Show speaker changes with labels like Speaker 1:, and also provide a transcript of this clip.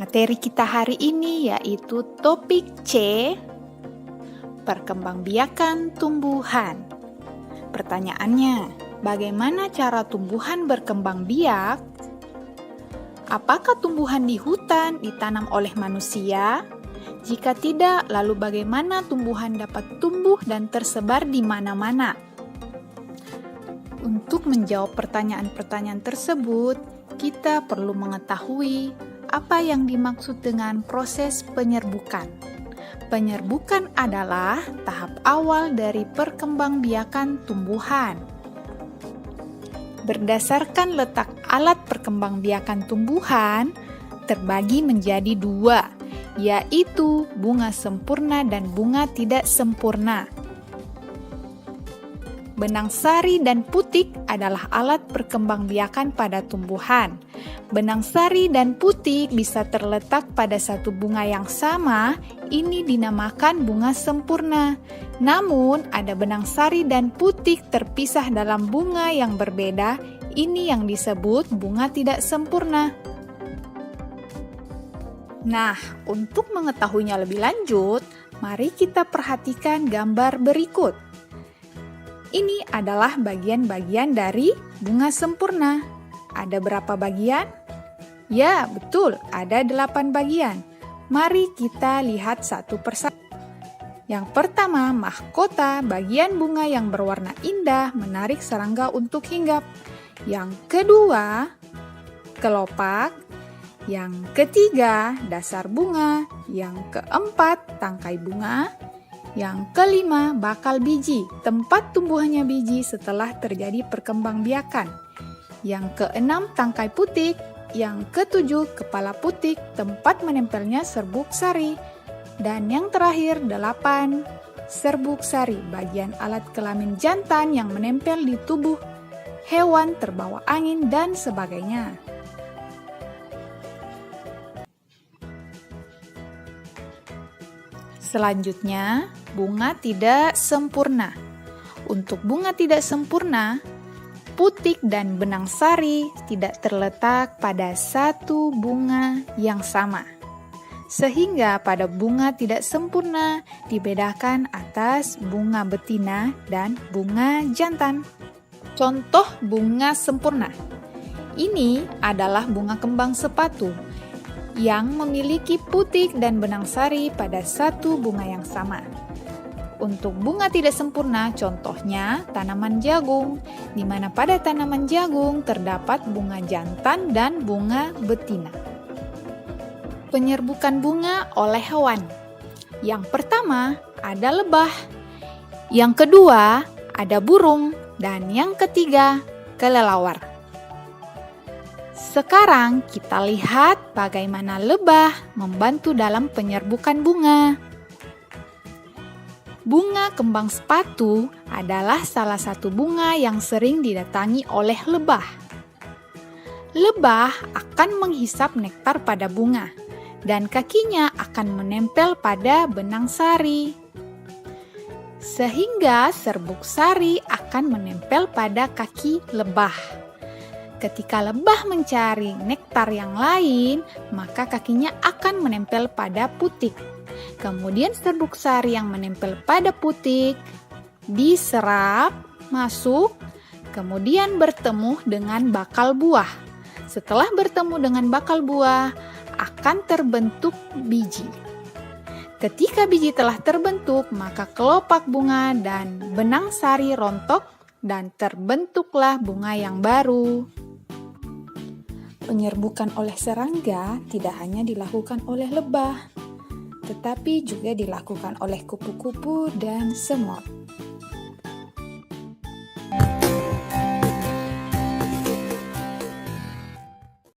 Speaker 1: Materi kita hari ini yaitu topik C, perkembangbiakan tumbuhan. Pertanyaannya, bagaimana cara tumbuhan berkembang biak? Apakah tumbuhan di hutan ditanam oleh manusia? Jika tidak, lalu bagaimana tumbuhan dapat tumbuh dan tersebar di mana-mana? Untuk menjawab pertanyaan-pertanyaan tersebut, kita perlu mengetahui apa yang dimaksud dengan proses penyerbukan. Penyerbukan adalah tahap awal dari perkembangbiakan tumbuhan. Berdasarkan letak alat perkembangbiakan tumbuhan, terbagi menjadi dua, yaitu bunga sempurna dan bunga tidak sempurna. Benang sari dan putik adalah alat perkembangbiakan pada tumbuhan. Benang sari dan putik bisa terletak pada satu bunga yang sama, ini dinamakan bunga sempurna. Namun, ada benang sari dan putik terpisah dalam bunga yang berbeda, ini yang disebut bunga tidak sempurna. Nah, untuk mengetahuinya lebih lanjut, mari kita perhatikan gambar berikut. Ini adalah bagian-bagian dari bunga sempurna. Ada berapa bagian? Ya, betul, ada 8 bagian. Mari kita lihat satu persatu. Yang pertama, mahkota, bagian bunga yang berwarna indah, menarik serangga untuk hinggap. Yang kedua, kelopak. Yang ketiga, dasar bunga. Yang keempat, tangkai bunga. Yang kelima, bakal biji, tempat tumbuhannya biji setelah terjadi perkembangbiakan. Yang keenam, tangkai putik. Yang ketujuh, kepala putik, tempat menempelnya serbuk sari. Dan yang terakhir, 8, serbuk sari, bagian alat kelamin jantan yang menempel di tubuh hewan, terbawa angin, dan sebagainya. Selanjutnya, bunga tidak sempurna. Untuk bunga tidak sempurna, putik dan benang sari tidak terletak pada satu bunga yang sama. Sehingga pada bunga tidak sempurna dibedakan atas bunga betina dan bunga jantan. Contoh bunga sempurna. Ini adalah bunga kembang sepatu yang memiliki putik dan benang sari pada satu bunga yang sama. Untuk bunga tidak sempurna, contohnya tanaman jagung, di mana pada tanaman jagung terdapat bunga jantan dan bunga betina. Penyerbukan bunga oleh hewan. Yang pertama ada lebah, yang kedua ada burung, dan yang ketiga kelelawar. Sekarang kita lihat bagaimana lebah membantu dalam penyerbukan bunga. Bunga kembang sepatu adalah salah satu bunga yang sering didatangi oleh lebah. Lebah akan menghisap nektar pada bunga, dan kakinya akan menempel pada benang sari. Sehingga serbuk sari akan menempel pada kaki lebah. Ketika lebah mencari nektar yang lain, maka kakinya akan menempel pada putik. Kemudian serbuk sari yang menempel pada putik diserap, masuk, kemudian bertemu dengan bakal buah. Setelah bertemu dengan bakal buah, akan terbentuk biji. Ketika biji telah terbentuk, maka kelopak bunga dan benang sari rontok dan terbentuklah bunga yang baru. Penyerbukan oleh serangga tidak hanya dilakukan oleh lebah, tetapi juga dilakukan oleh kupu-kupu dan semut.